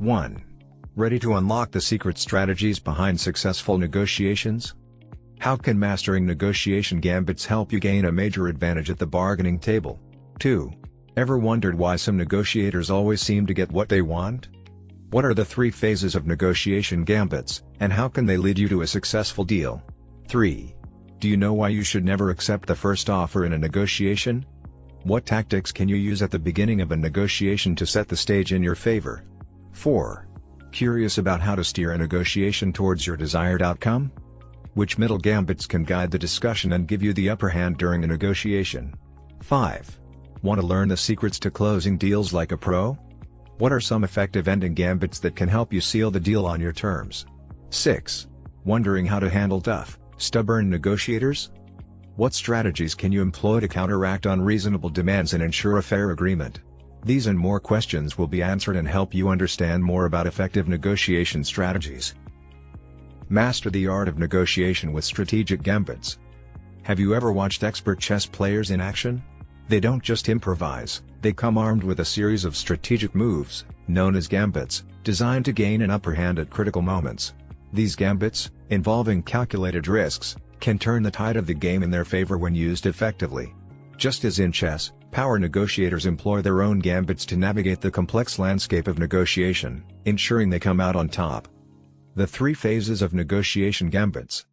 1. Ready to unlock the secret strategies behind successful negotiations? How can mastering negotiation gambits help you gain a major advantage at the bargaining table? 2. Ever wondered why some negotiators always seem to get what they want? What are the 3 phases of negotiation gambits, and how can they lead you to a successful deal? 3. Do you know why you should never accept the first offer in a negotiation? What tactics can you use at the beginning of a negotiation to set the stage in your favor? 4. Curious about how to steer a negotiation towards your desired outcome? Which middle gambits can guide the discussion and give you the upper hand during a negotiation? 5. Want to learn the secrets to closing deals like a pro? What are some effective ending gambits that can help you seal the deal on your terms? 6. Wondering how to handle tough, stubborn negotiators? What strategies can you employ to counteract unreasonable demands and ensure a fair agreement? These and more questions will be answered and help you understand more about effective negotiation strategies. Master the art of negotiation with strategic gambits. Have you ever watched expert chess players in action? They don't just improvise, they come armed with a series of strategic moves, known as gambits, designed to gain an upper hand at critical moments. These gambits, involving calculated risks, can turn the tide of the game in their favor when used effectively. Just as in chess, power negotiators employ their own gambits to navigate the complex landscape of negotiation, ensuring they come out on top. The 3 phases of negotiation gambits.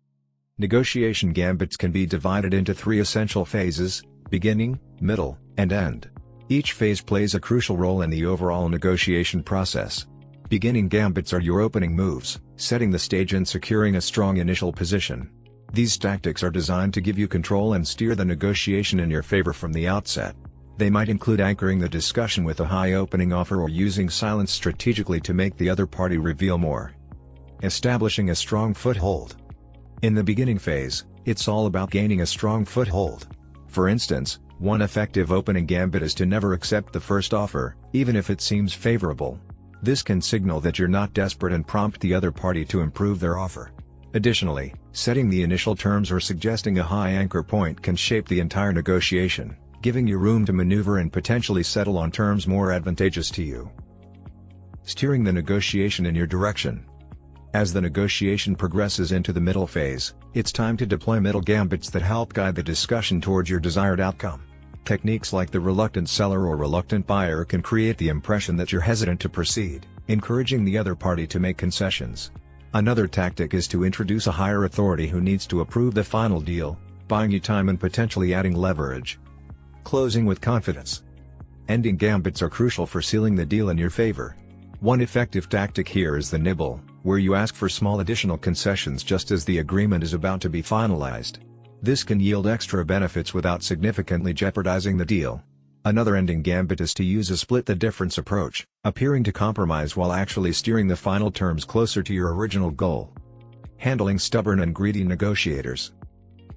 Negotiation gambits can be divided into 3 essential phases: beginning, middle, and end. Each phase plays a crucial role in the overall negotiation process. Beginning gambits are your opening moves, setting the stage and securing a strong initial position. These tactics are designed to give you control and steer the negotiation in your favor from the outset. They might include anchoring the discussion with a high opening offer or using silence strategically to make the other party reveal more. Establishing a strong foothold. In the beginning phase, it's all about gaining a strong foothold. For instance, one effective opening gambit is to never accept the first offer, even if it seems favorable. This can signal that you're not desperate and prompt the other party to improve their offer. Additionally, setting the initial terms or suggesting a high anchor point can shape the entire negotiation, giving you room to maneuver and potentially settle on terms more advantageous to you. Steering the negotiation in your direction. As the negotiation progresses into the middle phase, it's time to deploy middle gambits that help guide the discussion towards your desired outcome. Techniques like the reluctant seller or reluctant buyer can create the impression that you're hesitant to proceed, encouraging the other party to make concessions. Another tactic is to introduce a higher authority who needs to approve the final deal, buying you time and potentially adding leverage. Closing with confidence. Ending gambits are crucial for sealing the deal in your favor. One effective tactic here is the nibble, where you ask for small additional concessions just as the agreement is about to be finalized. This can yield extra benefits without significantly jeopardizing the deal. Another ending gambit is to use a split-the-difference approach, appearing to compromise while actually steering the final terms closer to your original goal. Handling stubborn and greedy negotiators.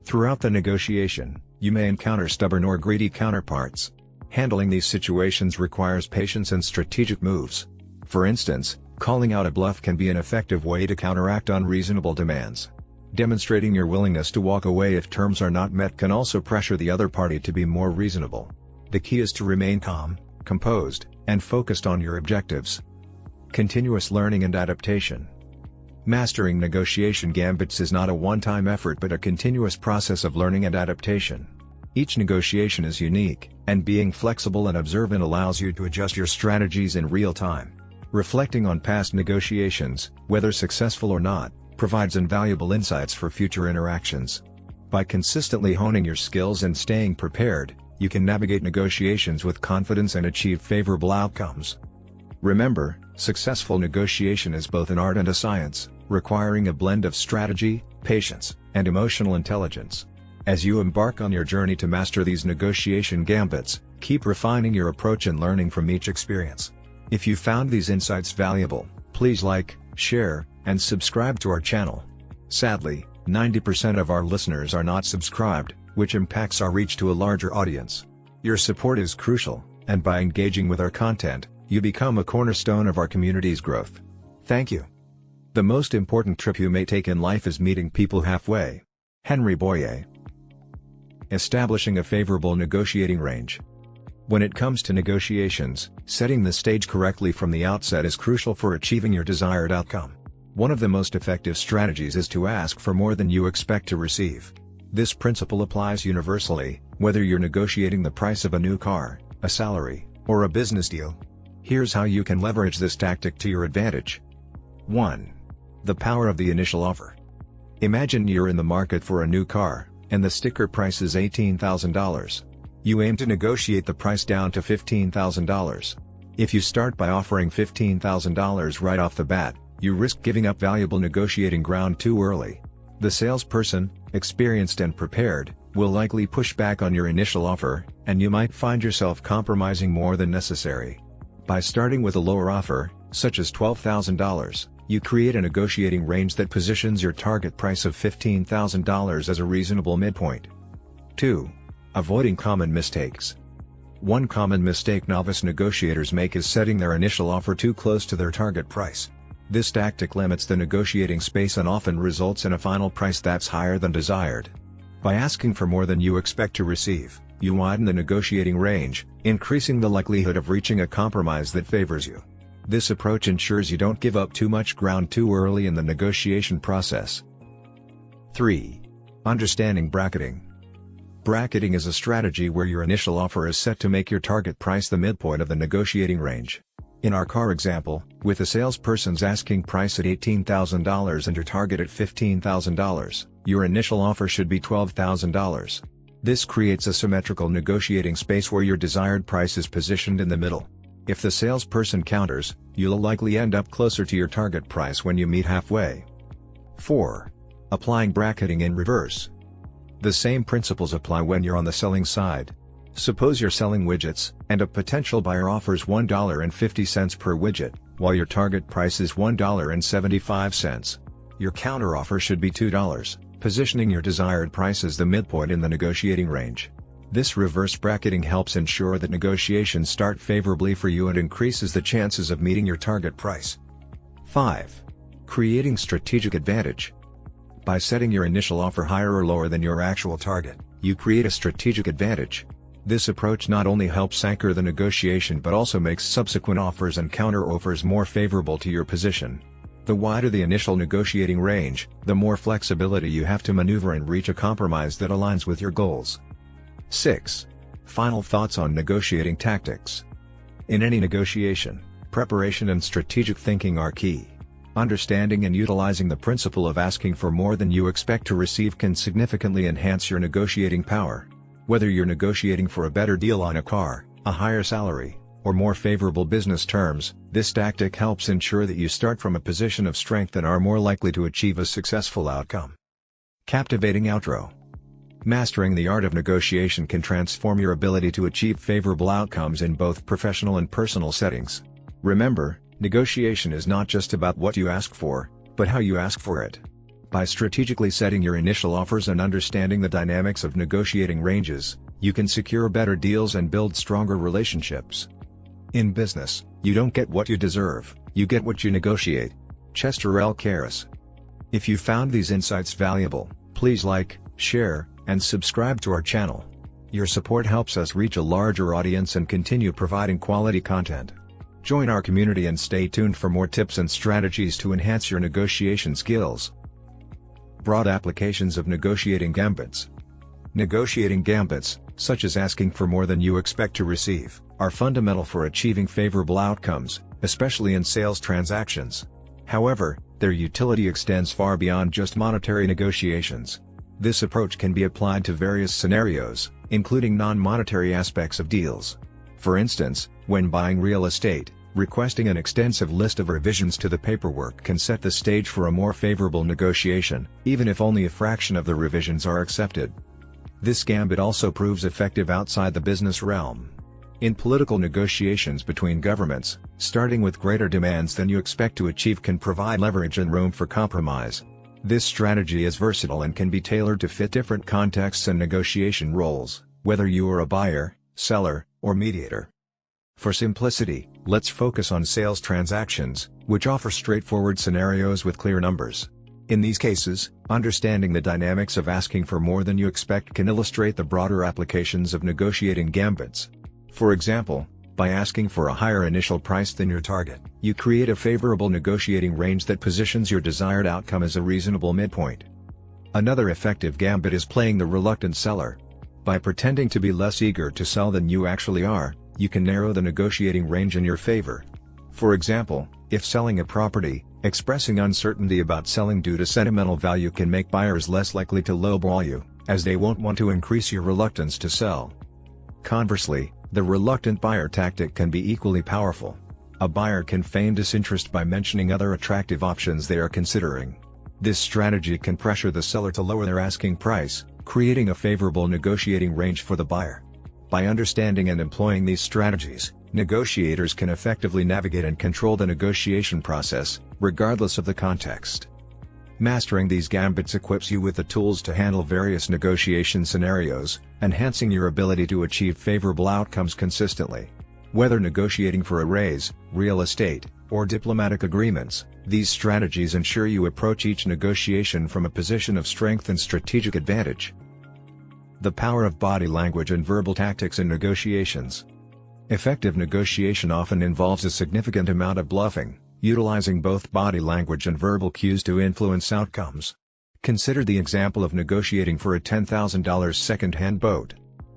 Throughout the negotiation, you may encounter stubborn or greedy counterparts. Handling these situations requires patience and strategic moves. For instance, calling out a bluff can be an effective way to counteract unreasonable demands. Demonstrating your willingness to walk away if terms are not met can also pressure the other party to be more reasonable. The key is to remain calm, composed, and focused on your objectives. Continuous learning and adaptation. Mastering negotiation gambits is not a one-time effort but a continuous process of learning and adaptation. Each negotiation is unique, and being flexible and observant allows you to adjust your strategies in real time. Reflecting on past negotiations, whether successful or not, provides invaluable insights for future interactions. By consistently honing your skills and staying prepared, you can navigate negotiations with confidence and achieve favorable outcomes. Remember, successful negotiation is both an art and a science, requiring a blend of strategy, patience, and emotional intelligence. As you embark on your journey to master these negotiation gambits, keep refining your approach and learning from each experience. If you found these insights valuable, please like, share, and subscribe to our channel. Sadly, 90% of our listeners are not subscribed, which impacts our reach to a larger audience. Your support is crucial, and by engaging with our content, you become a cornerstone of our community's growth. Thank you. The most important trip you may take in life is meeting people halfway. Henry Boyer. Establishing a favorable negotiating range. When it comes to negotiations, setting the stage correctly from the outset is crucial for achieving your desired outcome. One of the most effective strategies is to ask for more than you expect to receive. This principle applies universally, whether you're negotiating the price of a new car, a salary, or a business deal. Here's how you can leverage this tactic to your advantage. 1. The power of the initial offer. Imagine you're in the market for a new car, and the sticker price is $18,000. You aim to negotiate the price down to $15,000. If you start by offering $15,000 right off the bat, you risk giving up valuable negotiating ground too early. The salesperson, experienced and prepared, will likely push back on your initial offer, and you might find yourself compromising more than necessary. By starting with a lower offer, such as $12,000, you create a negotiating range that positions your target price of $15,000 as a reasonable midpoint. 2. Avoiding common mistakes. One common mistake novice negotiators make is setting their initial offer too close to their target price. This tactic limits the negotiating space and often results in a final price that's higher than desired. By asking for more than you expect to receive, you widen the negotiating range, increasing the likelihood of reaching a compromise that favors you. This approach ensures you don't give up too much ground too early in the negotiation process. 3. Understanding bracketing. Bracketing is a strategy where your initial offer is set to make your target price the midpoint of the negotiating range. In our car example, with the salesperson's asking price at $18,000 and your target at $15,000, your initial offer should be $12,000. This creates a symmetrical negotiating space where your desired price is positioned in the middle. If the salesperson counters, you'll likely end up closer to your target price when you meet halfway. 4. Applying bracketing in reverse. The same principles apply when you're on the selling side. Suppose you're selling widgets, and a potential buyer offers $1.50 per widget, while your target price is $1.75. Your counteroffer should be $2, positioning your desired price as the midpoint in the negotiating range. This reverse bracketing helps ensure that negotiations start favorably for you and increases the chances of meeting your target price. 5. Creating strategic advantage. By setting your initial offer higher or lower than your actual target, you create a strategic advantage. This approach not only helps anchor the negotiation but also makes subsequent offers and counter-offers more favorable to your position. The wider the initial negotiating range, the more flexibility you have to maneuver and reach a compromise that aligns with your goals. 6. Final thoughts on negotiating tactics. In any negotiation, preparation and strategic thinking are key. Understanding and utilizing the principle of asking for more than you expect to receive can significantly enhance your negotiating power. Whether you're negotiating for a better deal on a car, a higher salary, or more favorable business terms, this tactic helps ensure that you start from a position of strength and are more likely to achieve a successful outcome. Captivating outro. Mastering the art of negotiation can transform your ability to achieve favorable outcomes in both professional and personal settings. Remember, negotiation is not just about what you ask for, but how you ask for it. By strategically setting your initial offers and understanding the dynamics of negotiating ranges, you can secure better deals and build stronger relationships. In business, you don't get what you deserve, you get what you negotiate. Chester L. Karras. If you found these insights valuable, please like, share, and subscribe to our channel. Your support helps us reach a larger audience and continue providing quality content. Join our community and stay tuned for more tips and strategies to enhance your negotiation skills. Broad applications of negotiating gambits. Negotiating gambits, such as asking for more than you expect to receive, are fundamental for achieving favorable outcomes, especially in sales transactions. However, their utility extends far beyond just monetary negotiations. This approach can be applied to various scenarios, including non-monetary aspects of deals. For instance, when buying real estate, requesting an extensive list of revisions to the paperwork can set the stage for a more favorable negotiation, even if only a fraction of the revisions are accepted. This gambit also proves effective outside the business realm. In political negotiations between governments, starting with greater demands than you expect to achieve can provide leverage and room for compromise. This strategy is versatile and can be tailored to fit different contexts and negotiation roles, whether you are a buyer, seller, or mediator. For simplicity, let's focus on sales transactions, which offer straightforward scenarios with clear numbers. In these cases, understanding the dynamics of asking for more than you expect can illustrate the broader applications of negotiating gambits. For example, by asking for a higher initial price than your target, you create a favorable negotiating range that positions your desired outcome as a reasonable midpoint. Another effective gambit is playing the reluctant seller. By pretending to be less eager to sell than you actually are, you can narrow the negotiating range in your favor. For example, if selling a property, expressing uncertainty about selling due to sentimental value can make buyers less likely to lowball you, as they won't want to increase your reluctance to sell. Conversely, the reluctant buyer tactic can be equally powerful. A buyer can feign disinterest by mentioning other attractive options they are considering. This strategy can pressure the seller to lower their asking price, creating a favorable negotiating range for the buyer. By understanding and employing these strategies, negotiators can effectively navigate and control the negotiation process, regardless of the context. Mastering these gambits equips you with the tools to handle various negotiation scenarios, enhancing your ability to achieve favorable outcomes consistently. Whether negotiating for a raise, real estate, or diplomatic agreements, these strategies ensure you approach each negotiation from a position of strength and strategic advantage. The power of body language and verbal tactics in negotiations. Effective negotiation often involves a significant amount of bluffing, utilizing both body language and verbal cues to influence outcomes. Consider the example of negotiating for a $10,000 second-hand boat.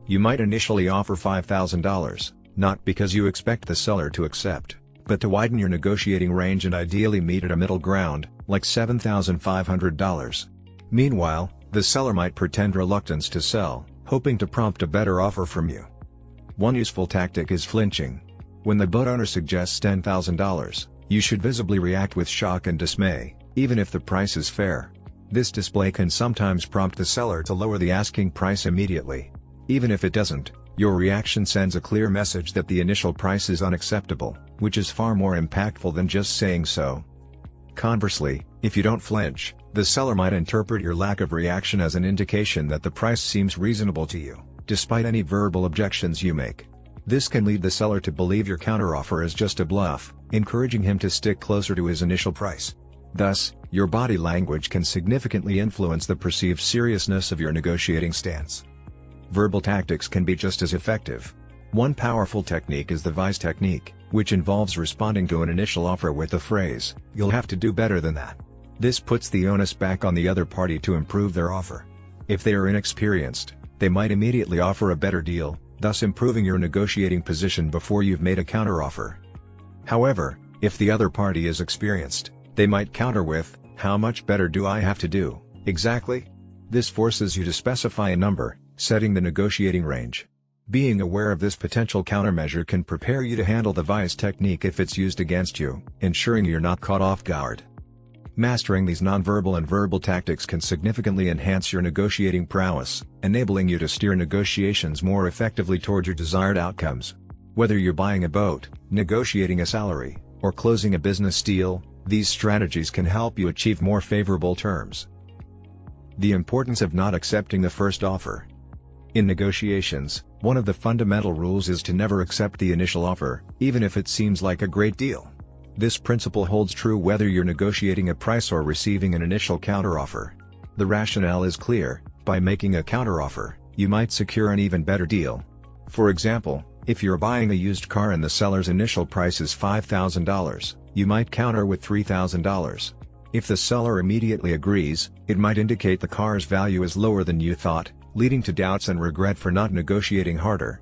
You might initially offer $5,000, not because you expect the seller to accept, but to widen your negotiating range and ideally meet at a middle ground, like $7,500. Meanwhile, the seller might pretend reluctance to sell, hoping to prompt a better offer from you. One useful tactic is flinching. When the boat owner suggests $10,000, you should visibly react with shock and dismay, even if the price is fair. This display can sometimes prompt the seller to lower the asking price immediately. Even if it doesn't, your reaction sends a clear message that the initial price is unacceptable, which is far more impactful than just saying so. Conversely, if you don't flinch, the seller might interpret your lack of reaction as an indication that the price seems reasonable to you, despite any verbal objections you make. This can lead the seller to believe your counteroffer is just a bluff, encouraging him to stick closer to his initial price. Thus, your body language can significantly influence the perceived seriousness of your negotiating stance. Verbal tactics can be just as effective. One powerful technique is the novice technique, which involves responding to an initial offer with the phrase, "You'll have to do better than that." This puts the onus back on the other party to improve their offer. If they are inexperienced, they might immediately offer a better deal, thus improving your negotiating position before you've made a counteroffer. However, if the other party is experienced, they might counter with, "How much better do I have to do, exactly?" This forces you to specify a number, setting the negotiating range. Being aware of this potential countermeasure can prepare you to handle the novice technique if it's used against you, ensuring you're not caught off guard. Mastering these nonverbal and verbal tactics can significantly enhance your negotiating prowess, enabling you to steer negotiations more effectively toward your desired outcomes. Whether you're buying a boat, negotiating a salary, or closing a business deal, these strategies can help you achieve more favorable terms. The importance of not accepting the first offer. In negotiations, one of the fundamental rules is to never accept the initial offer, even if it seems like a great deal. This principle holds true whether you're negotiating a price or receiving an initial counteroffer. The rationale is clear: by making a counteroffer, you might secure an even better deal. For example, if you're buying a used car and the seller's initial price is $5,000, you might counter with $3,000. If the seller immediately agrees, it might indicate the car's value is lower than you thought, leading to doubts and regret for not negotiating harder.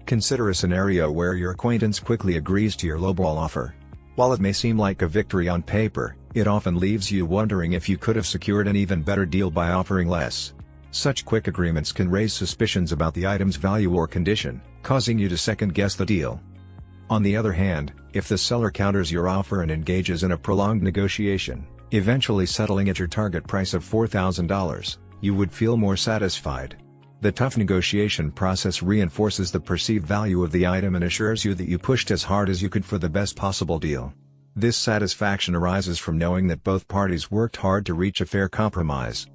Consider a scenario where your acquaintance quickly agrees to your lowball offer. While it may seem like a victory on paper, it often leaves you wondering if you could have secured an even better deal by offering less. Such quick agreements can raise suspicions about the item's value or condition, causing you to second-guess the deal. On the other hand, if the seller counters your offer and engages in a prolonged negotiation, eventually settling at your target price of $4,000, you would feel more satisfied. The tough negotiation process reinforces the perceived value of the item and assures you that you pushed as hard as you could for the best possible deal. This satisfaction arises from knowing that both parties worked hard to reach a fair compromise.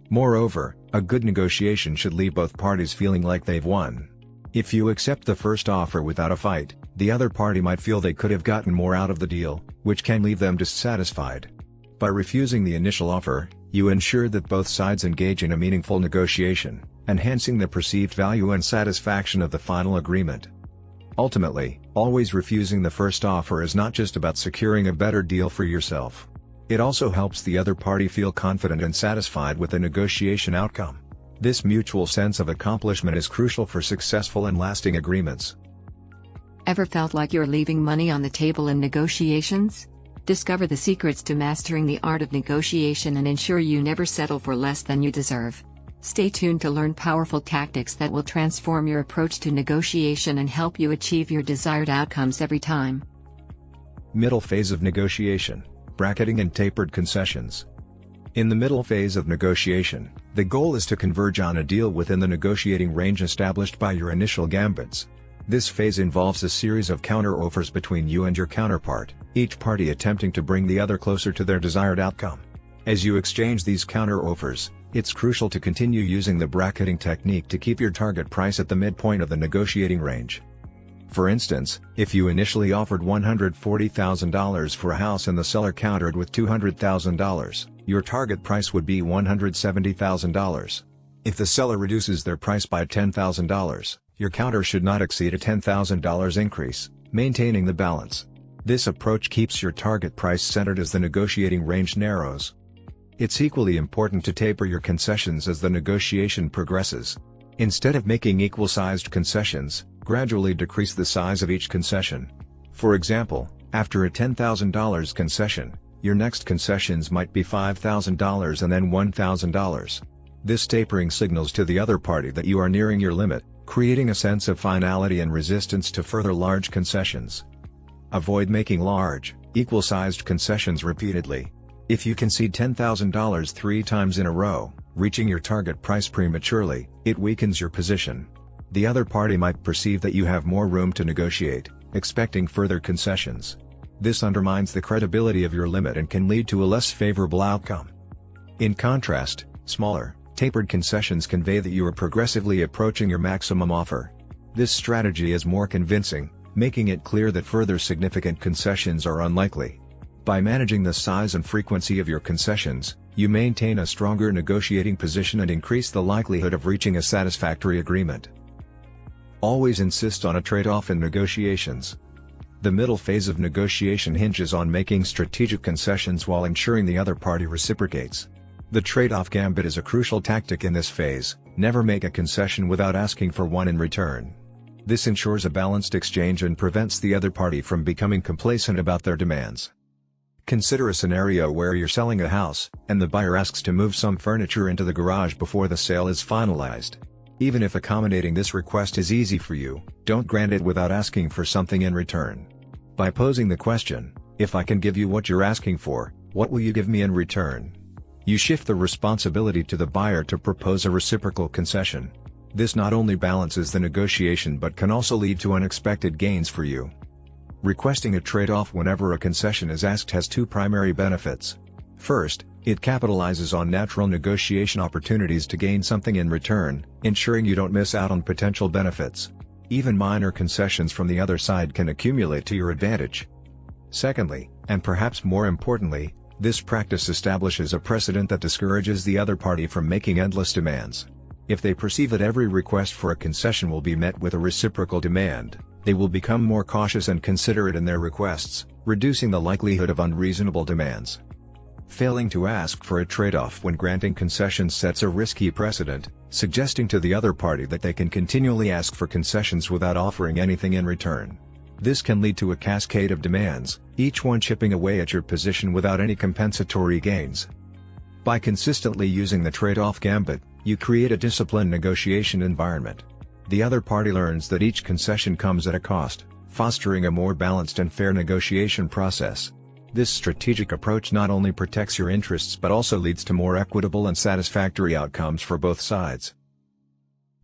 Moreover, a good negotiation should leave both parties feeling like they've won. If you accept the first offer without a fight, the other party might feel they could have gotten more out of the deal, which can leave them dissatisfied. By refusing the initial offer, you ensure that both sides engage in a meaningful negotiation, enhancing the perceived value and satisfaction of the final agreement. Ultimately, always refusing the first offer is not just about securing a better deal for yourself. It also helps the other party feel confident and satisfied with the negotiation outcome. This mutual sense of accomplishment is crucial for successful and lasting agreements. Ever felt like you're leaving money on the table in negotiations? Discover the secrets to mastering the art of negotiation and ensure you never settle for less than you deserve. Stay tuned to learn powerful tactics that will transform your approach to negotiation and help you achieve your desired outcomes every time. Middle phase of negotiation: bracketing and tapered concessions. In the middle phase of negotiation, the goal is to converge on a deal within the negotiating range established by your initial gambits. This phase involves a series of counter-offers between you and your counterpart, each party attempting to bring the other closer to their desired outcome. As you exchange these counter-offers, it's crucial to continue using the bracketing technique to keep your target price at the midpoint of the negotiating range. For instance, if you initially offered $140,000 for a house and the seller countered with $200,000, your target price would be $170,000. If the seller reduces their price by $10,000, your counter should not exceed a $10,000 increase, maintaining the balance. This approach keeps your target price centered as the negotiating range narrows. It's equally important to taper your concessions as the negotiation progresses. Instead of making equal-sized concessions, gradually decrease the size of each concession. For example, after a $10,000 concession, your next concessions might be $5,000 and then $1,000. This tapering signals to the other party that you are nearing your limit, creating a sense of finality and resistance to further large concessions. Avoid making large, equal-sized concessions repeatedly. If you concede $10,000 3 times in a row, reaching your target price prematurely, it weakens your position. The other party might perceive that you have more room to negotiate, expecting further concessions. This undermines the credibility of your limit and can lead to a less favorable outcome. In contrast, smaller, tapered concessions convey that you are progressively approaching your maximum offer. This strategy is more convincing, making it clear that further significant concessions are unlikely. By managing the size and frequency of your concessions, you maintain a stronger negotiating position and increase the likelihood of reaching a satisfactory agreement. Always insist on a trade-off in negotiations. The middle phase of negotiation hinges on making strategic concessions while ensuring the other party reciprocates. The trade-off gambit is a crucial tactic in this phase. Never make a concession without asking for one in return. This ensures a balanced exchange and prevents the other party from becoming complacent about their demands. Consider a scenario where you're selling a house, and the buyer asks to move some furniture into the garage before the sale is finalized. Even if accommodating this request is easy for you, don't grant it without asking for something in return. By posing the question, "If I can give you what you're asking for, what will you give me in return?" you shift the responsibility to the buyer to propose a reciprocal concession. This not only balances the negotiation but can also lead to unexpected gains for you. Requesting a trade-off whenever a concession is asked has 2 primary benefits. First, it capitalizes on natural negotiation opportunities to gain something in return, ensuring you don't miss out on potential benefits. Even minor concessions from the other side can accumulate to your advantage. Secondly, and perhaps more importantly, this practice establishes a precedent that discourages the other party from making endless demands. If they perceive that every request for a concession will be met with a reciprocal demand, they will become more cautious and considerate in their requests, reducing the likelihood of unreasonable demands. Failing to ask for a trade-off when granting concessions sets a risky precedent, suggesting to the other party that they can continually ask for concessions without offering anything in return. This can lead to a cascade of demands, each one chipping away at your position without any compensatory gains. By consistently using the trade-off gambit, you create a disciplined negotiation environment. The other party learns that each concession comes at a cost, fostering a more balanced and fair negotiation process. This strategic approach not only protects your interests but also leads to more equitable and satisfactory outcomes for both sides.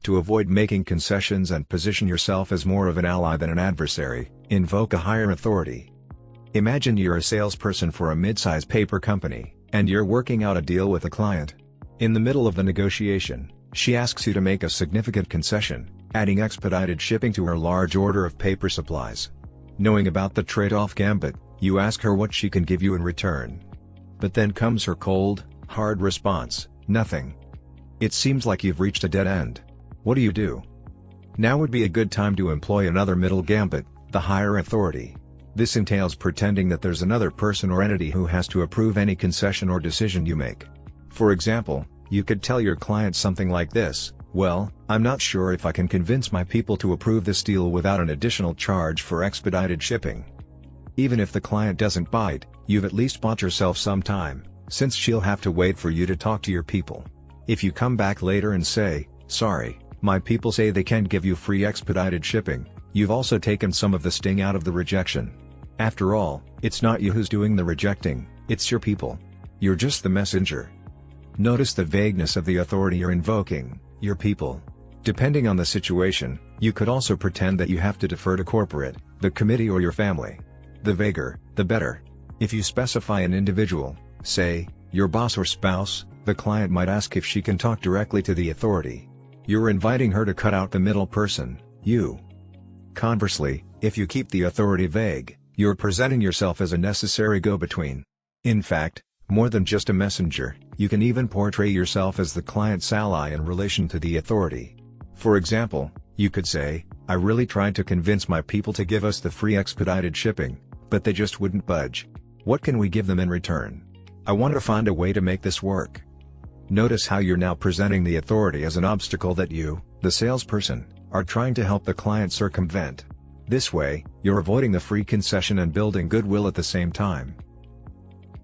To avoid making concessions and position yourself as more of an ally than an adversary, invoke a higher authority. Imagine you're a salesperson for a mid-size paper company, and you're working out a deal with a client. In the middle of the negotiation, she asks you to make a significant concession, adding expedited shipping to her large order of paper supplies. Knowing about the trade-off gambit, you ask her what she can give you in return. But then comes her cold, hard response: nothing. It seems like you've reached a dead end. What do? Now would be a good time to employ another middle gambit, the higher authority. This entails pretending that there's another person or entity who has to approve any concession or decision you make. For example, you could tell your client something like this: "Well, I'm not sure if I can convince my people to approve this deal without an additional charge for expedited shipping." Even if the client doesn't bite, you've at least bought yourself some time, since she'll have to wait for you to talk to your people. If you come back later and say, "Sorry, my people say they can't give you free expedited shipping," you've also taken some of the sting out of the rejection. After all, it's not you who's doing the rejecting, it's your people. You're just the messenger. Notice the vagueness of the authority you're invoking, your people. Depending on the situation, you could also pretend that you have to defer to corporate, the committee, or your family. The vaguer, the better. If you specify an individual, say, your boss or spouse, the client might ask if she can talk directly to the authority. You're inviting her to cut out the middle person, you. Conversely, if you keep the authority vague, you're presenting yourself as a necessary go-between. In fact, more than just a messenger, you can even portray yourself as the client's ally in relation to the authority. For example, you could say, "I really tried to convince my people to give us the free expedited shipping, but they just wouldn't budge. What can we give them in return? I want to find a way to make this work." Notice how you're now presenting the authority as an obstacle that you, the salesperson, are trying to help the client circumvent. This way, you're avoiding the free concession and building goodwill at the same time.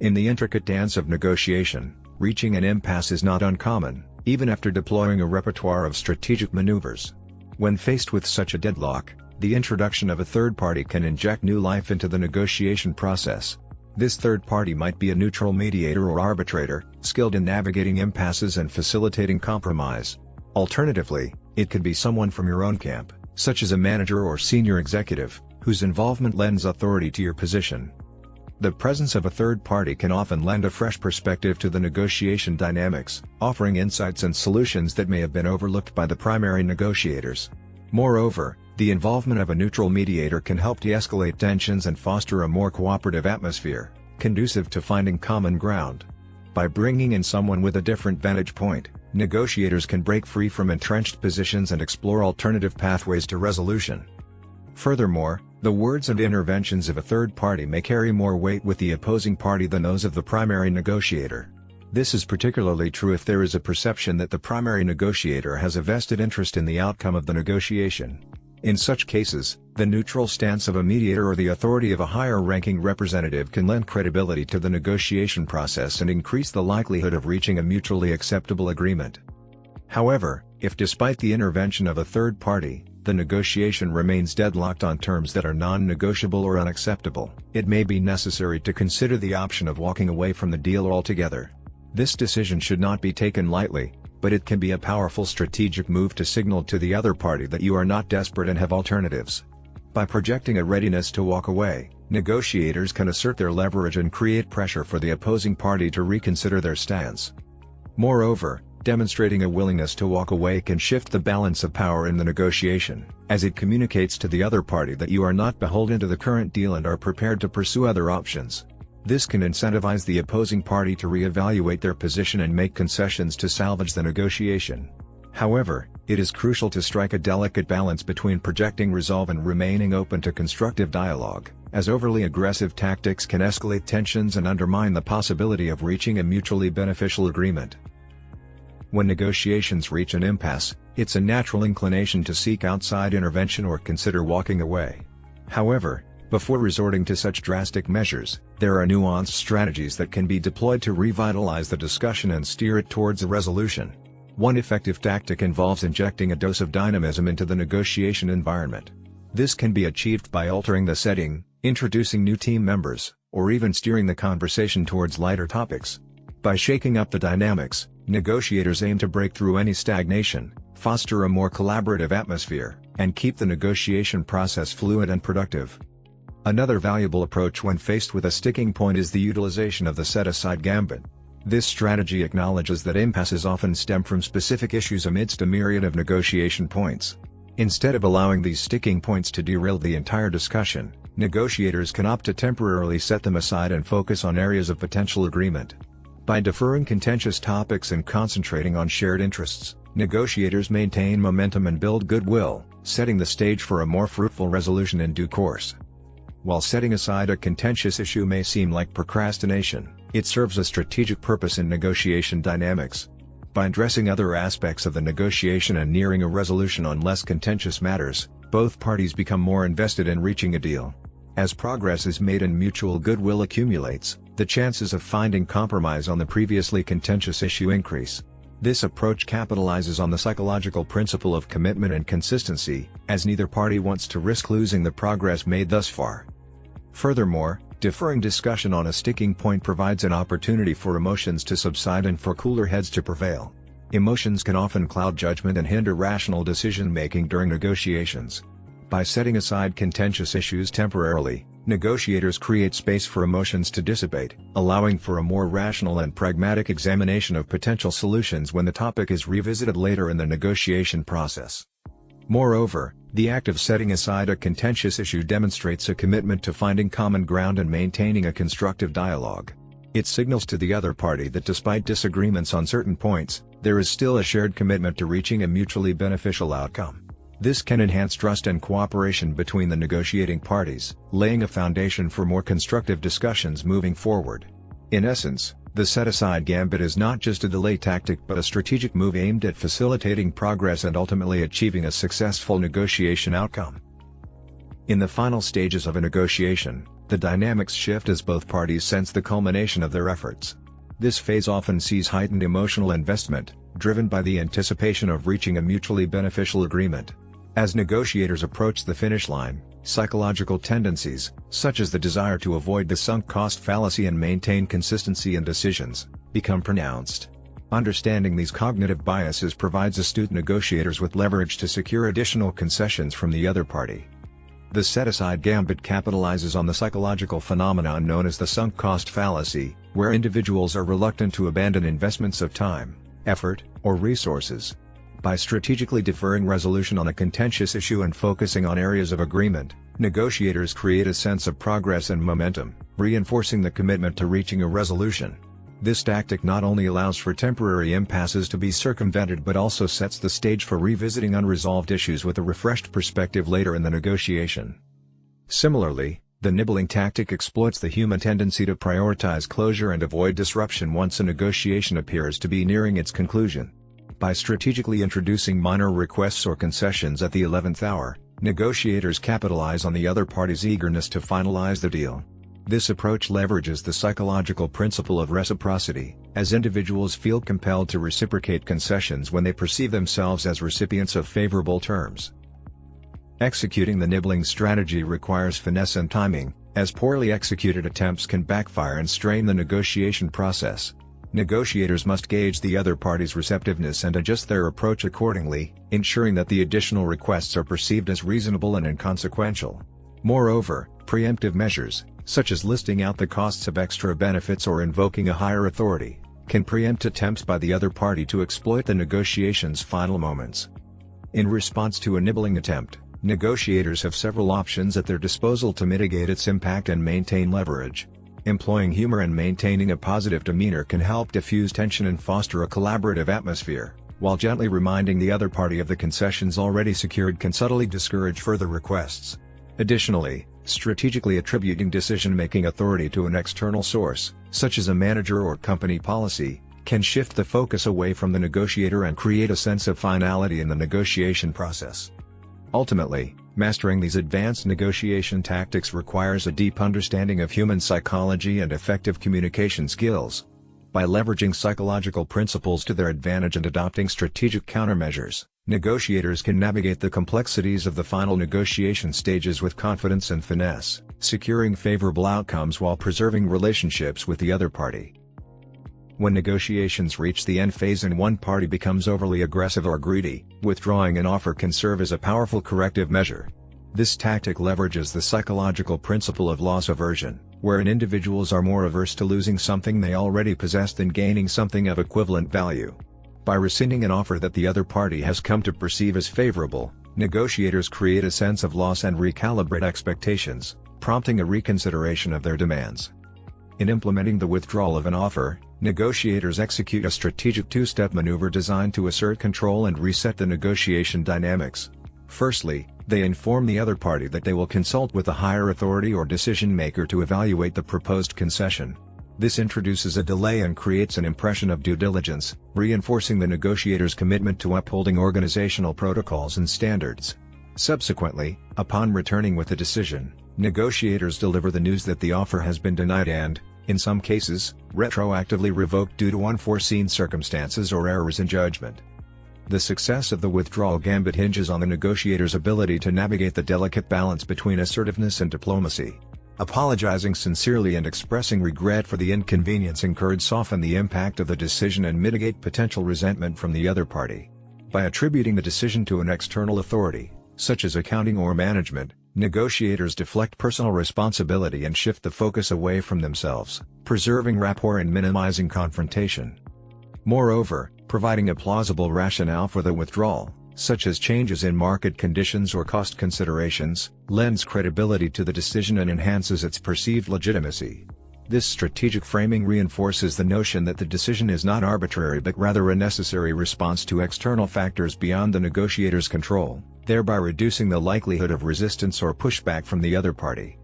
In the intricate dance of negotiation, reaching an impasse is not uncommon, even after deploying a repertoire of strategic maneuvers. When faced with such a deadlock, the introduction of a third party can inject new life into the negotiation process. This third party might be a neutral mediator or arbitrator, skilled in navigating impasses and facilitating compromise. Alternatively, it could be someone from your own camp, such as a manager or senior executive, whose involvement lends authority to your position. The presence of a third party can often lend a fresh perspective to the negotiation dynamics, offering insights and solutions that may have been overlooked by the primary negotiators. Moreover, the involvement of a neutral mediator can help de-escalate tensions and foster a more cooperative atmosphere, conducive to finding common ground. By bringing in someone with a different vantage point, negotiators can break free from entrenched positions and explore alternative pathways to resolution. Furthermore, the words and interventions of a third party may carry more weight with the opposing party than those of the primary negotiator. This is particularly true if there is a perception that the primary negotiator has a vested interest in the outcome of the negotiation. In such cases, the neutral stance of a mediator or the authority of a higher-ranking representative can lend credibility to the negotiation process and increase the likelihood of reaching a mutually acceptable agreement. However, if despite the intervention of a third party, the negotiation remains deadlocked on terms that are non-negotiable or unacceptable, it may be necessary to consider the option of walking away from the deal altogether. This decision should not be taken lightly, but it can be a powerful strategic move to signal to the other party that you are not desperate and have alternatives. By projecting a readiness to walk away, negotiators can assert their leverage and create pressure for the opposing party to reconsider their stance. Moreover, demonstrating a willingness to walk away can shift the balance of power in the negotiation, as it communicates to the other party that you are not beholden to the current deal and are prepared to pursue other options. This can incentivize the opposing party to reevaluate their position and make concessions to salvage the negotiation. However, it is crucial to strike a delicate balance between projecting resolve and remaining open to constructive dialogue, as overly aggressive tactics can escalate tensions and undermine the possibility of reaching a mutually beneficial agreement. When negotiations reach an impasse, it's a natural inclination to seek outside intervention or consider walking away. However, before resorting to such drastic measures, there are nuanced strategies that can be deployed to revitalize the discussion and steer it towards a resolution. One effective tactic involves injecting a dose of dynamism into the negotiation environment. This can be achieved by altering the setting, introducing new team members, or even steering the conversation towards lighter topics. By shaking up the dynamics, negotiators aim to break through any stagnation, foster a more collaborative atmosphere, and keep the negotiation process fluid and productive. Another valuable approach when faced with a sticking point is the utilization of the set-aside gambit. This strategy acknowledges that impasses often stem from specific issues amidst a myriad of negotiation points. Instead of allowing these sticking points to derail the entire discussion, negotiators can opt to temporarily set them aside and focus on areas of potential agreement. By deferring contentious topics and concentrating on shared interests, negotiators maintain momentum and build goodwill, setting the stage for a more fruitful resolution in due course. While setting aside a contentious issue may seem like procrastination, it serves a strategic purpose in negotiation dynamics. By addressing other aspects of the negotiation and nearing a resolution on less contentious matters, both parties become more invested in reaching a deal. As progress is made and mutual goodwill accumulates, the chances of finding compromise on the previously contentious issue increase. This approach capitalizes on the psychological principle of commitment and consistency, as neither party wants to risk losing the progress made thus far. Furthermore, deferring discussion on a sticking point provides an opportunity for emotions to subside and for cooler heads to prevail. Emotions can often cloud judgment and hinder rational decision-making during negotiations. By setting aside contentious issues temporarily, negotiators create space for emotions to dissipate, allowing for a more rational and pragmatic examination of potential solutions when the topic is revisited later in the negotiation process. Moreover, the act of setting aside a contentious issue demonstrates a commitment to finding common ground and maintaining a constructive dialogue. It signals to the other party that despite disagreements on certain points, there is still a shared commitment to reaching a mutually beneficial outcome. This can enhance trust and cooperation between the negotiating parties, laying a foundation for more constructive discussions moving forward. In essence, the set-aside gambit is not just a delay tactic but a strategic move aimed at facilitating progress and ultimately achieving a successful negotiation outcome. In the final stages of a negotiation, the dynamics shift as both parties sense the culmination of their efforts. This phase often sees heightened emotional investment, driven by the anticipation of reaching a mutually beneficial agreement. As negotiators approach the finish line, psychological tendencies, such as the desire to avoid the sunk cost fallacy and maintain consistency in decisions, become pronounced. Understanding these cognitive biases provides astute negotiators with leverage to secure additional concessions from the other party. The set-aside gambit capitalizes on the psychological phenomenon known as the sunk cost fallacy, where individuals are reluctant to abandon investments of time, effort, or resources. By strategically deferring resolution on a contentious issue and focusing on areas of agreement, negotiators create a sense of progress and momentum, reinforcing the commitment to reaching a resolution. This tactic not only allows for temporary impasses to be circumvented but also sets the stage for revisiting unresolved issues with a refreshed perspective later in the negotiation. Similarly, the nibbling tactic exploits the human tendency to prioritize closure and avoid disruption once a negotiation appears to be nearing its conclusion. By strategically introducing minor requests or concessions at the 11th hour, negotiators capitalize on the other party's eagerness to finalize the deal. This approach leverages the psychological principle of reciprocity, as individuals feel compelled to reciprocate concessions when they perceive themselves as recipients of favorable terms. Executing the nibbling strategy requires finesse and timing, as poorly executed attempts can backfire and strain the negotiation process. Negotiators must gauge the other party's receptiveness and adjust their approach accordingly, ensuring that the additional requests are perceived as reasonable and inconsequential. Moreover, preemptive measures, such as listing out the costs of extra benefits or invoking a higher authority, can preempt attempts by the other party to exploit the negotiation's final moments. In response to a nibbling attempt, negotiators have several options at their disposal to mitigate its impact and maintain leverage. Employing humor and maintaining a positive demeanor can help diffuse tension and foster a collaborative atmosphere, while gently reminding the other party of the concessions already secured can subtly discourage further requests. Additionally, strategically attributing decision-making authority to an external source, such as a manager or company policy, can shift the focus away from the negotiator and create a sense of finality in the negotiation process. Ultimately, mastering these advanced negotiation tactics requires a deep understanding of human psychology and effective communication skills. By leveraging psychological principles to their advantage and adopting strategic countermeasures, negotiators can navigate the complexities of the final negotiation stages with confidence and finesse, securing favorable outcomes while preserving relationships with the other party. When negotiations reach the end phase and one party becomes overly aggressive or greedy, withdrawing an offer can serve as a powerful corrective measure. This tactic leverages the psychological principle of loss aversion, wherein individuals are more averse to losing something they already possess than gaining something of equivalent value. By rescinding an offer that the other party has come to perceive as favorable, negotiators create a sense of loss and recalibrate expectations, prompting a reconsideration of their demands. In implementing the withdrawal of an offer, negotiators execute a strategic two-step maneuver designed to assert control and reset the negotiation dynamics. Firstly, they inform the other party that they will consult with a higher authority or decision maker to evaluate the proposed concession. This introduces a delay and creates an impression of due diligence, reinforcing the negotiator's commitment to upholding organizational protocols and standards. Subsequently, upon returning with a decision, negotiators deliver the news that the offer has been denied and, in some cases, retroactively revoked due to unforeseen circumstances or errors in judgment. The success of the withdrawal gambit hinges on the negotiator's ability to navigate the delicate balance between assertiveness and diplomacy. Apologizing sincerely and expressing regret for the inconvenience incurred soften the impact of the decision and mitigate potential resentment from the other party. By attributing the decision to an external authority, such as accounting or management, negotiators deflect personal responsibility and shift the focus away from themselves, preserving rapport and minimizing confrontation. Moreover, providing a plausible rationale for the withdrawal, such as changes in market conditions or cost considerations, lends credibility to the decision and enhances its perceived legitimacy. This strategic framing reinforces the notion that the decision is not arbitrary but rather a necessary response to external factors beyond the negotiator's control, thereby reducing the likelihood of resistance or pushback from the other party.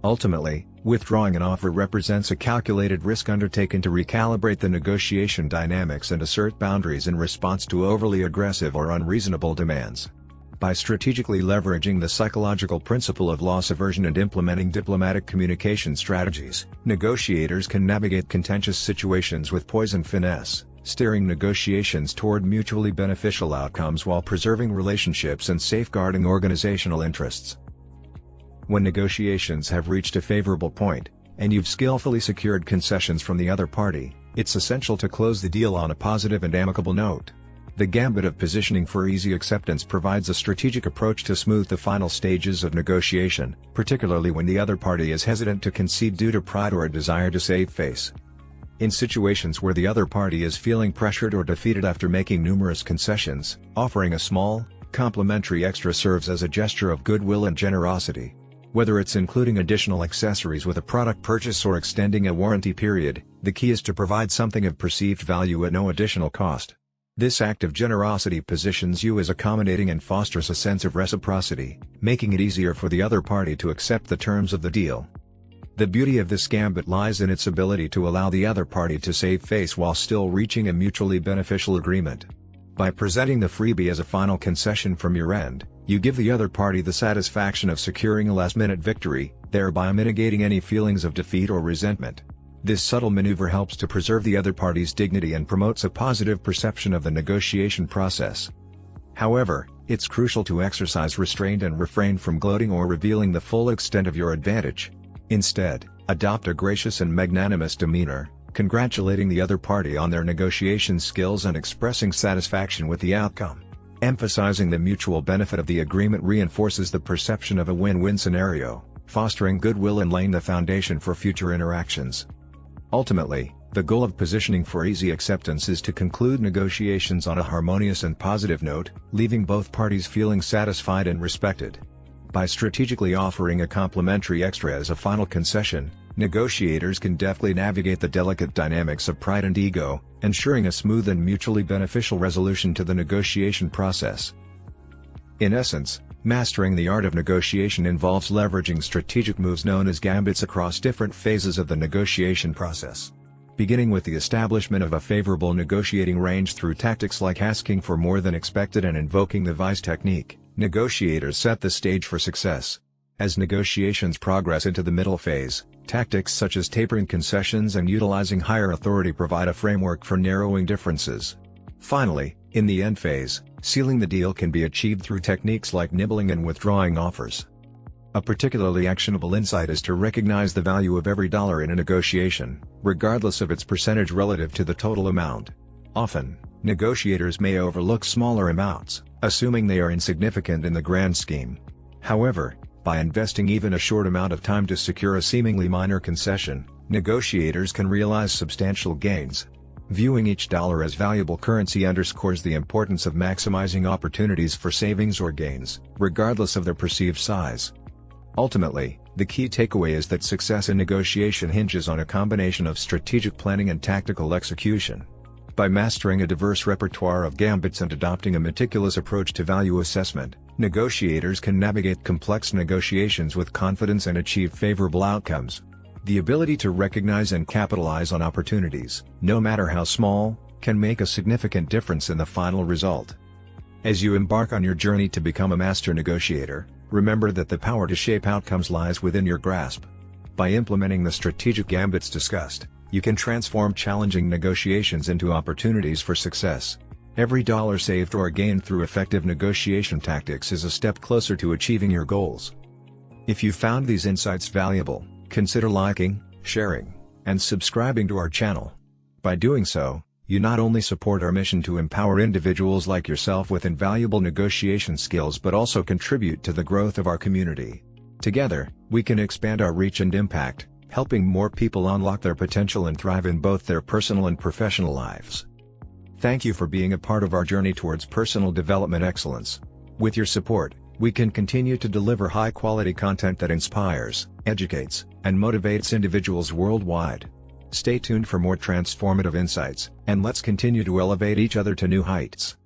Ultimately, withdrawing an offer represents a calculated risk undertaken to recalibrate the negotiation dynamics and assert boundaries in response to overly aggressive or unreasonable demands. By strategically leveraging the psychological principle of loss aversion and implementing diplomatic communication strategies, negotiators can navigate contentious situations with poise and finesse, steering negotiations toward mutually beneficial outcomes while preserving relationships and safeguarding organizational interests. When negotiations have reached a favorable point, and you've skillfully secured concessions from the other party, it's essential to close the deal on a positive and amicable note. The gambit of positioning for easy acceptance provides a strategic approach to smooth the final stages of negotiation, particularly when the other party is hesitant to concede due to pride or a desire to save face. In situations where the other party is feeling pressured or defeated after making numerous concessions, offering a small, complimentary extra serves as a gesture of goodwill and generosity. Whether it's including additional accessories with a product purchase or extending a warranty period, the key is to provide something of perceived value at no additional cost. This act of generosity positions you as accommodating and fosters a sense of reciprocity, making it easier for the other party to accept the terms of the deal. The beauty of this gambit lies in its ability to allow the other party to save face while still reaching a mutually beneficial agreement. By presenting the freebie as a final concession from your end, you give the other party the satisfaction of securing a last-minute victory, thereby mitigating any feelings of defeat or resentment. This subtle maneuver helps to preserve the other party's dignity and promotes a positive perception of the negotiation process. However, it's crucial to exercise restraint and refrain from gloating or revealing the full extent of your advantage. Instead, adopt a gracious and magnanimous demeanor, congratulating the other party on their negotiation skills and expressing satisfaction with the outcome. Emphasizing the mutual benefit of the agreement reinforces the perception of a win-win scenario, fostering goodwill and laying the foundation for future interactions. Ultimately, the goal of positioning for easy acceptance is to conclude negotiations on a harmonious and positive note, leaving both parties feeling satisfied and respected. By strategically offering a complimentary extra as a final concession, negotiators can deftly navigate the delicate dynamics of pride and ego, ensuring a smooth and mutually beneficial resolution to the negotiation process. In essence, mastering the art of negotiation involves leveraging strategic moves known as gambits across different phases of the negotiation process. Beginning with the establishment of a favorable negotiating range through tactics like asking for more than expected and invoking the vice technique, negotiators set the stage for success. As negotiations progress into the middle phase, tactics such as tapering concessions and utilizing higher authority provide a framework for narrowing differences. Finally, in the end phase, sealing the deal can be achieved through techniques like nibbling and withdrawing offers. A particularly actionable insight is to recognize the value of every dollar in a negotiation, regardless of its percentage relative to the total amount. Often, negotiators may overlook smaller amounts, assuming they are insignificant in the grand scheme. However, by investing even a short amount of time to secure a seemingly minor concession, negotiators can realize substantial gains. Viewing each dollar as valuable currency underscores the importance of maximizing opportunities for savings or gains, regardless of their perceived size. Ultimately, the key takeaway is that success in negotiation hinges on a combination of strategic planning and tactical execution. By mastering a diverse repertoire of gambits and adopting a meticulous approach to value assessment, Negotiators can navigate complex negotiations with confidence and achieve favorable outcomes. The ability to recognize and capitalize on opportunities, no matter how small, can make a significant difference in the final result. As you embark on your journey to become a master negotiator, remember that the power to shape outcomes lies within your grasp. By implementing the strategic gambits discussed, you can transform challenging negotiations into opportunities for success. Every dollar saved or gained through effective negotiation tactics is a step closer to achieving your goals. If you found these insights valuable, consider liking, sharing, and subscribing to our channel. By doing so, you not only support our mission to empower individuals like yourself with invaluable negotiation skills but also contribute to the growth of our community. Together, we can expand our reach and impact, helping more people unlock their potential and thrive in both their personal and professional lives. Thank you for being a part of our journey towards personal development excellence. With your support, we can continue to deliver high-quality content that inspires, educates, and motivates individuals worldwide. Stay tuned for more transformative insights, and let's continue to elevate each other to new heights.